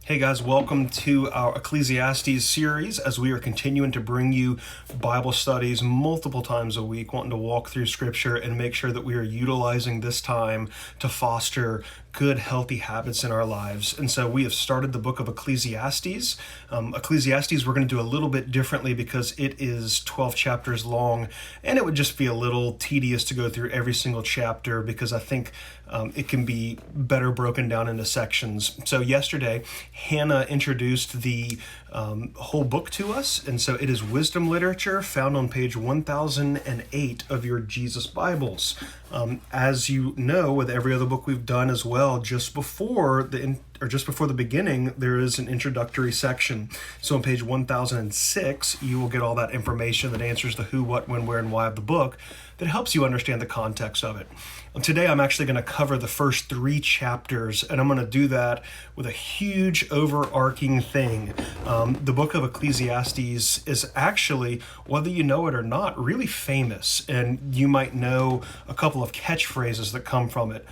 Hey guys, welcome to our Ecclesiastes series as we are continuing to bring you Bible studies multiple times a week, wanting to walk through scripture and make sure that we are utilizing this time to foster good, healthy habits in our lives. And so we have started the book of Ecclesiastes. Ecclesiastes we're going to do a little bit differently because it is 12 chapters long, and it would just be a little tedious to go through every single chapter because I think it can be better broken down into sections. So yesterday, Hannah introduced the whole book to us, and so it is wisdom literature found on page 1008 of your Jesus Bibles. As you know, with every other book we've done as well, just before the beginning, there is an introductory section. So on page 1006, you will get all that information that answers the who, what, when, where, and why of the book that helps you understand the context of it. Today, I'm actually going to cover the first 3 chapters, and I'm going to do that with a huge overarching thing. The book of Ecclesiastes is actually, whether you know it or not, really famous, and you might know a couple of catchphrases that come from it.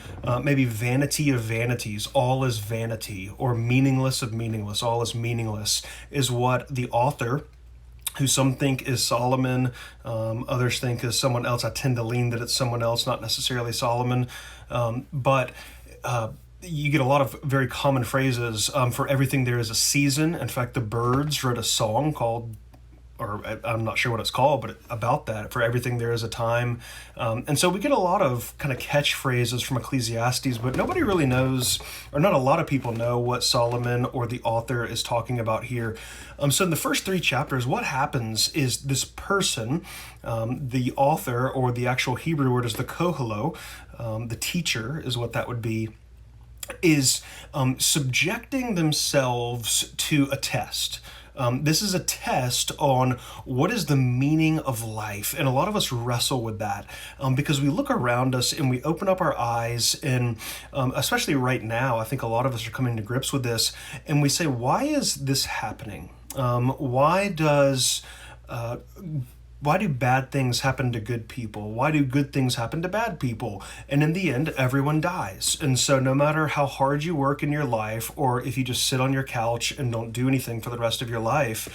Maybe vanity of vanities, all is vanity, or meaningless of meaningless, all is meaningless, is what the author, who some think is Solomon, others think is someone else. I tend to lean that it's someone else, not necessarily Solomon. But you get a lot of very common phrases. For everything there is a season. In fact, the Byrds wrote a song called, or I'm not sure what it's called, but about that. For everything there is a time. And so we get a lot of kind of catchphrases from Ecclesiastes, but nobody really knows, or not a lot of people know, what Solomon or the author is talking about here. So in the first 3 chapters, what happens is this person, the author, or the actual Hebrew word is the kohelo, the teacher is what that would be, is subjecting themselves to a test. This is a test on what is the meaning of life. And a lot of us wrestle with that because we look around us and we open up our eyes, and especially right now, I think a lot of us are coming to grips with this, and we say, why is this happening? Why do bad things happen to good people? Why do good things happen to bad people? And in the end, everyone dies. And so no matter how hard you work in your life, or if you just sit on your couch and don't do anything for the rest of your life,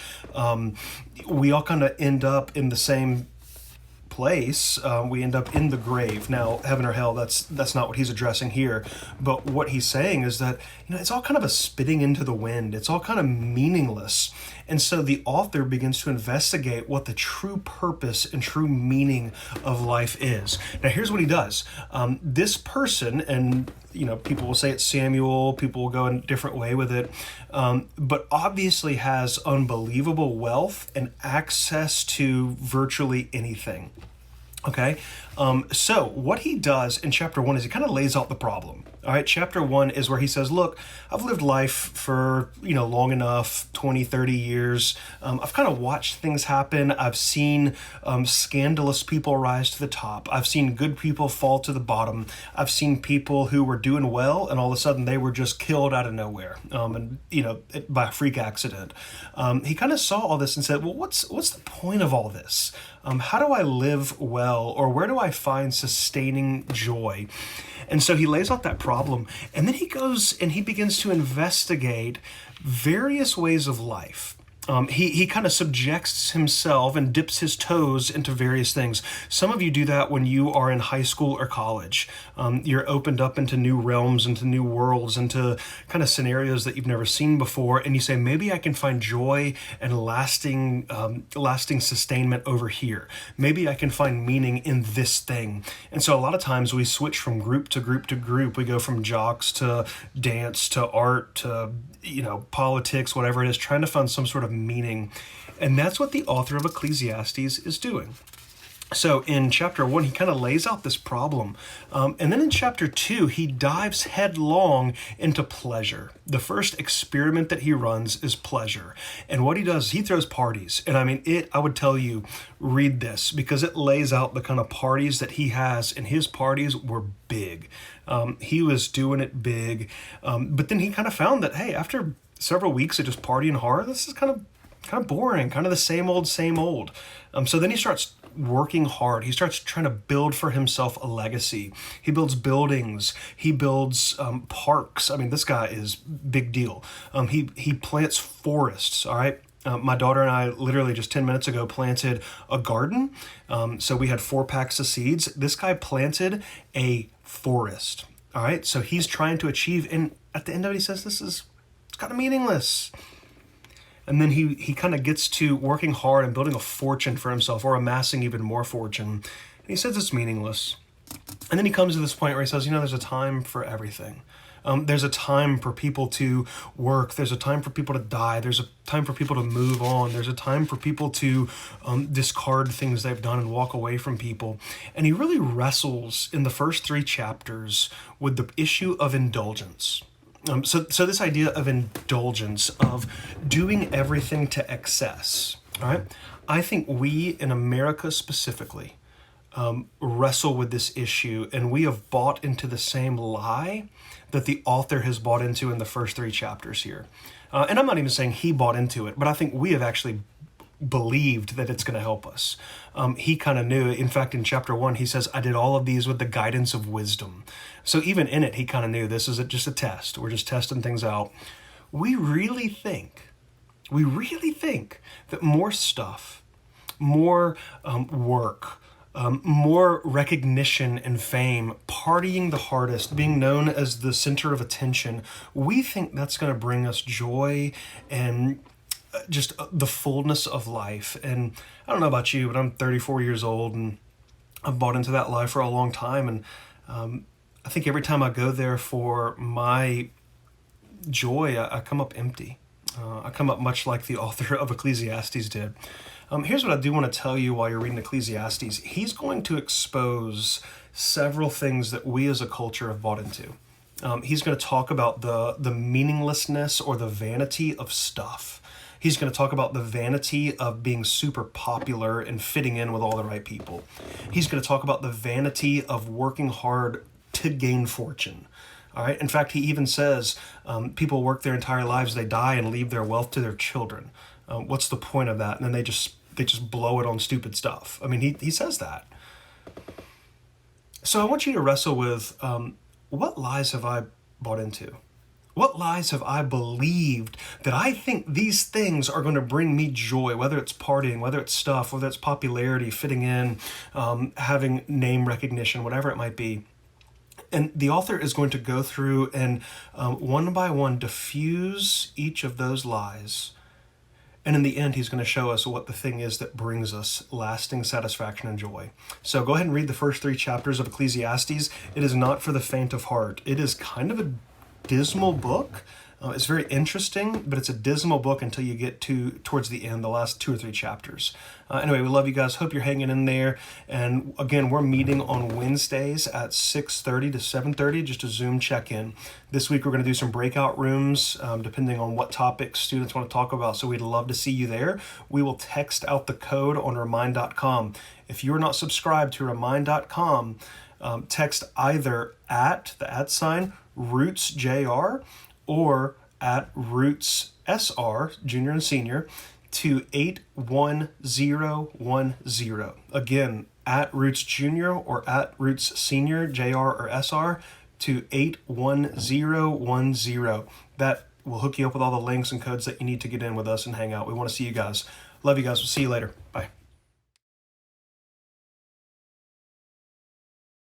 we all kind of end up in the same place. We end up in the grave. Now, heaven or hell, that's not what he's addressing here. But what he's saying is that, it's all kind of a spitting into the wind. It's all kind of meaningless. And so the author begins to investigate what the true purpose and true meaning of life is. Now, here's what he does. This person, and people will say it's Samuel, people will go in a different way with it, but obviously has unbelievable wealth and access to virtually anything. Okay, so what he does in chapter 1 is he kind of lays out the problem. All right, chapter 1 is where he says, look, I've lived life for, long enough, 20, 30 years. I've kind of watched things happen. I've seen scandalous people rise to the top. I've seen good people fall to the bottom. I've seen people who were doing well, and all of a sudden they were just killed out of nowhere, by a freak accident. He kind of saw all this and said, well, what's the point of all this? How do I live well, or where do I find sustaining joy? And so he lays out that problem, and then he goes and he begins to investigate various ways of life. He kind of subjects himself and dips his toes into various things. Some of you do that when you are in high school or college. You're opened up into new realms, into new worlds, into kind of scenarios that you've never seen before, and you say, maybe I can find joy and lasting sustainment over here. Maybe I can find meaning in this thing. And so a lot of times we switch from group to group to group. We go from jocks to dance to art to politics, whatever it is, trying to find some sort of meaning. And that's what the author of Ecclesiastes is doing. So in chapter 1, he kind of lays out this problem. And then in chapter 2, he dives headlong into pleasure. The first experiment that he runs is pleasure. And what he does, he throws parties. And I would tell you, read this, because it lays out the kind of parties that he has, and his parties were big. He was doing it big. But then he kind of found that, hey, after several weeks of just partying hard, this is kind of boring, kind of the same old. So then he starts working hard. He starts trying to build for himself a legacy. He builds buildings. He builds parks. I mean, this guy is big deal. He plants forests, all right? My daughter and I literally just 10 minutes ago planted a garden. So we had 4 packs of seeds. This guy planted a forest, all right? So he's trying to achieve, and at the end of it, he says, it's kind of meaningless. And then he kind of gets to working hard and building a fortune for himself, or amassing even more fortune. And he says it's meaningless. And then he comes to this point where he says, there's a time for everything. There's a time for people to work. There's a time for people to die. There's a time for people to move on. There's a time for people to discard things they've done and walk away from people. And he really wrestles in the first 3 chapters with the issue of indulgence. So this idea of indulgence, of doing everything to excess, all right? I think we in America specifically wrestle with this issue, and we have bought into the same lie that the author has bought into in the first 3 chapters here. And I'm not even saying he bought into it, but I think we have actually believed that it's going to help us. He kind of knew. In fact, in chapter 1, he says, I did all of these with the guidance of wisdom. So even in it, he kind of knew this is just a test. We're just testing things out. We really think that more stuff, more work, more recognition and fame, partying the hardest, being known as the center of attention, we think that's going to bring us joy and just the fullness of life. And I don't know about you, but I'm 34 years old, and I've bought into that lie for a long time. And I think every time I go there for my joy, I come up empty. I come up much like the author of Ecclesiastes did. Here's what I do want to tell you while you're reading Ecclesiastes. He's going to expose several things that we as a culture have bought into. He's going to talk about the meaninglessness or the vanity of stuff. He's going to talk about the vanity of being super popular and fitting in with all the right people. He's going to talk about the vanity of working hard to gain fortune. All right. In fact, he even says people work their entire lives, they die and leave their wealth to their children. What's the point of that? And then they just blow it on stupid stuff. I mean, he says that. So I want you to wrestle with what lies have I bought into? What lies have I believed that I think these things are going to bring me joy, whether it's partying, whether it's stuff, whether it's popularity, fitting in, having name recognition, whatever it might be. And the author is going to go through and one by one diffuse each of those lies. And in the end, he's going to show us what the thing is that brings us lasting satisfaction and joy. So go ahead and read the first 3 chapters of Ecclesiastes. It is not for the faint of heart. It is kind of a dismal book. It's very interesting, but it's a dismal book until you get towards the end, the last 2 or 3 chapters. Anyway, we love you guys. Hope you're hanging in there. And again, we're meeting on Wednesdays at 6:30 to 7:30, just a Zoom check-in. This week, we're going to do some breakout rooms, depending on what topics students want to talk about. So we'd love to see you there. We will text out the code on remind.com. If you're not subscribed to remind.com, text either at the @RootsJR or at RootsSR, junior and senior, to 81010. Again, at Roots Junior or at Roots Senior, JR or SR, to 81010. That will hook you up with all the links and codes that you need to get in with us and hang out. We want to see you guys. Love you guys. We'll see you later.